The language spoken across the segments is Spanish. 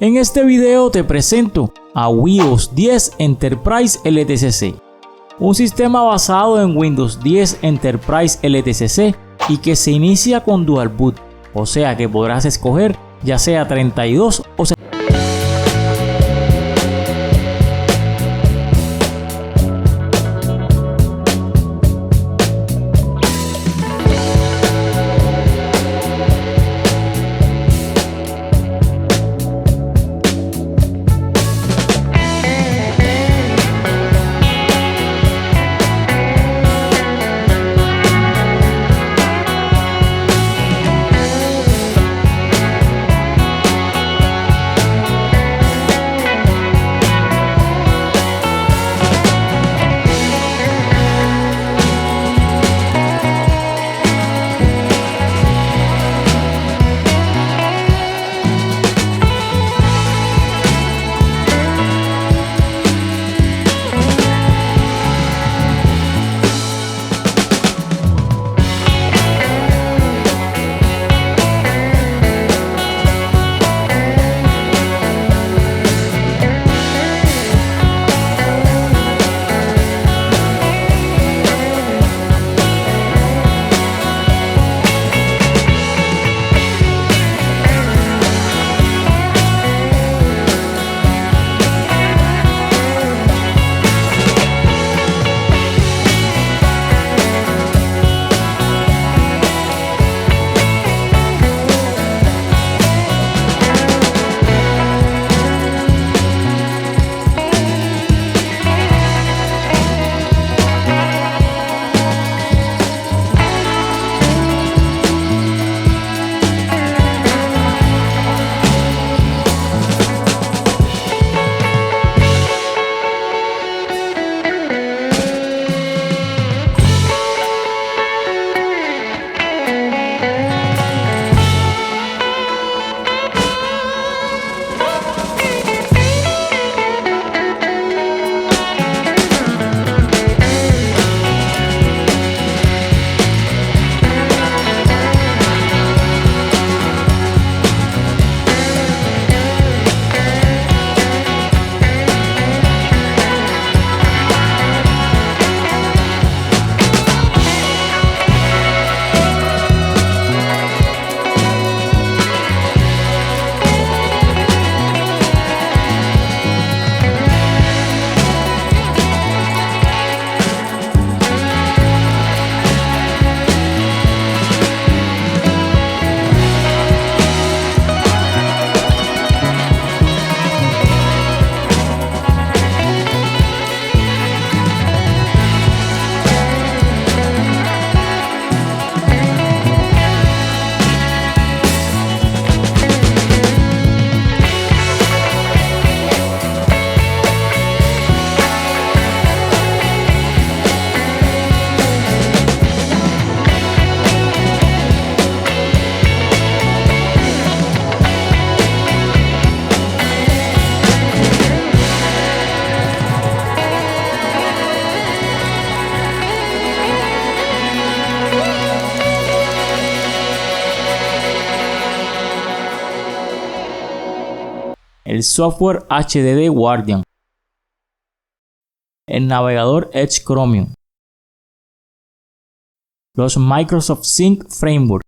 En este video te presento a Windows 10 Enterprise LTCC, un sistema basado en Windows 10 Enterprise LTCC y que se inicia con Dual Boot, o sea que podrás escoger ya sea 32 o 60. El software HDD Guardian, el navegador Edge Chromium, los Microsoft Sync Framework,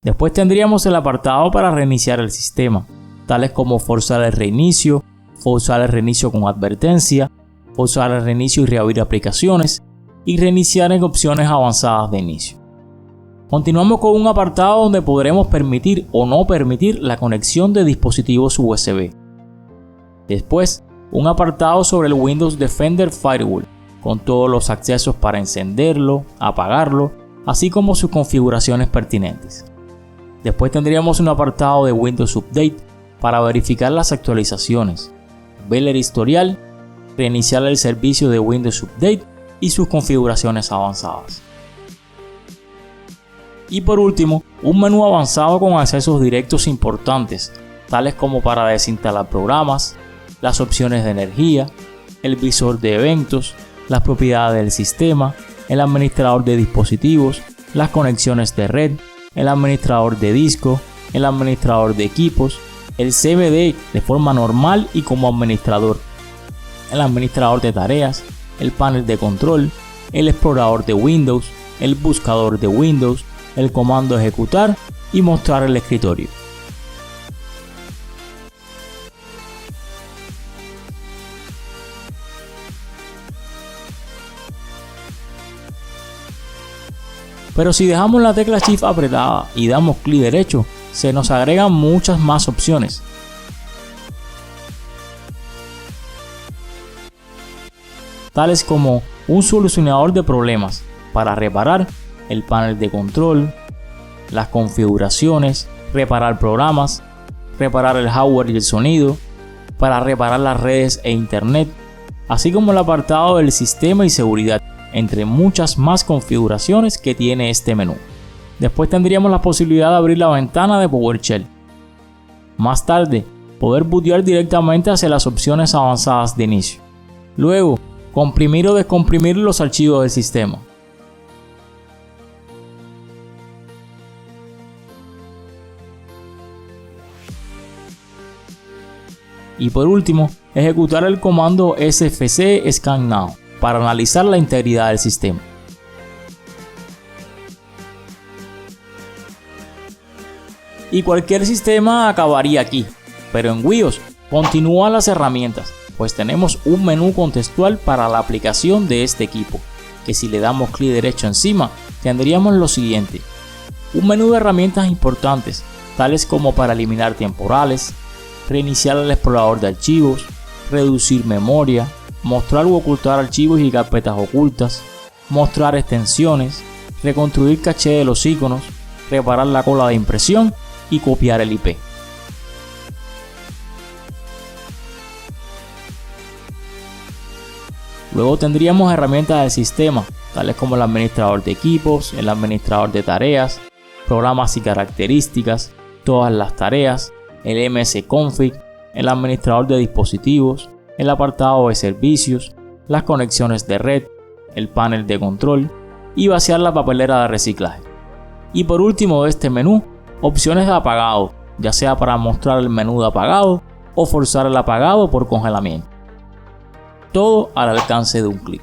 Después tendríamos el apartado para reiniciar el sistema, tales como forzar el reinicio con advertencia, forzar el reinicio y reabrir aplicaciones, y reiniciar en opciones avanzadas de inicio. Continuamos con un apartado donde podremos permitir o no permitir la conexión de dispositivos USB. Después, un apartado sobre el Windows Defender Firewall, con todos los accesos para encenderlo, apagarlo, así como sus configuraciones pertinentes. Después tendríamos un apartado de Windows Update para verificar las actualizaciones, ver el historial, reiniciar el servicio de Windows Update y sus configuraciones avanzadas. Y por último, un menú avanzado con accesos directos importantes, tales como para desinstalar programas, las opciones de energía, el visor de eventos, las propiedades del sistema, el administrador de dispositivos, las conexiones de red, el administrador de disco, el administrador de equipos, el CMD de forma normal y como administrador, el administrador de tareas, el panel de control, el explorador de Windows, el buscador de Windows, el comando ejecutar y mostrar el escritorio. Pero si dejamos la tecla Shift apretada y damos clic derecho, se nos agregan muchas más opciones. Tales como un solucionador de problemas para reparar el panel de control, las configuraciones, reparar programas, reparar el hardware y el sonido, para reparar las redes e internet, así como el apartado del sistema y seguridad, entre muchas más configuraciones que tiene este menú. Después tendríamos la posibilidad de abrir la ventana de PowerShell. Más tarde, poder bootear directamente hacia las opciones avanzadas de inicio. Luego, comprimir o descomprimir los archivos del sistema. Y por último, ejecutar el comando sfc scan now para analizar la integridad del sistema. Y cualquier sistema acabaría aquí, pero en WiOS continúan las herramientas, pues tenemos un menú contextual para la aplicación de este equipo, que si le damos clic derecho encima, tendríamos lo siguiente: un menú de herramientas importantes, tales como para eliminar temporales, reiniciar el explorador de archivos, reducir memoria, mostrar u ocultar archivos y carpetas ocultas, mostrar extensiones, reconstruir caché de los iconos, reparar la cola de impresión y copiar el IP. Luego tendríamos herramientas del sistema, tales como el administrador de equipos, el administrador de tareas, programas y características, todas las tareas, el msconfig, el administrador de dispositivos, el apartado de servicios, las conexiones de red, el panel de control y vaciar la papelera de reciclaje. Y por último de este menú, opciones de apagado, ya sea para mostrar el menú de apagado o forzar el apagado por congelamiento. Todo al alcance de un clic.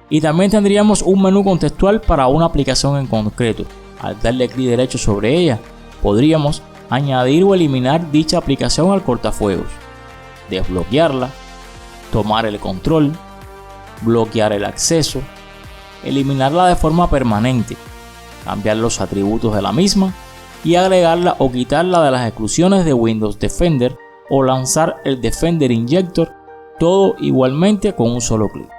Y también tendríamos un menú contextual para una aplicación en concreto. Al darle clic derecho sobre ella, podríamos añadir o eliminar dicha aplicación al cortafuegos, desbloquearla, tomar el control, bloquear el acceso, eliminarla de forma permanente, cambiar los atributos de la misma y agregarla o quitarla de las exclusiones de Windows Defender o lanzar el Defender Injector, todo igualmente con un solo clic.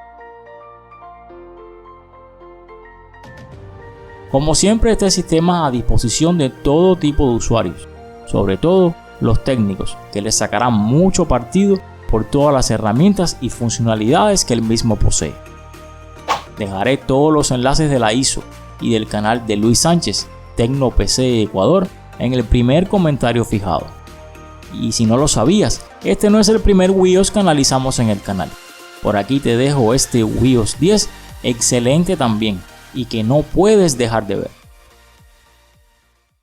Como siempre, este sistema a disposición de todo tipo de usuarios, sobre todo los técnicos, que le sacarán mucho partido por todas las herramientas y funcionalidades que el mismo posee. Dejaré todos los enlaces de la ISO y del canal de Luis Sánchez, TecnoPC Ecuador, en el primer comentario fijado. Y si no lo sabías, este no es el primer WiOS que analizamos en el canal. Por aquí te dejo este WiOS 10, excelente también, y que no puedes dejar de ver.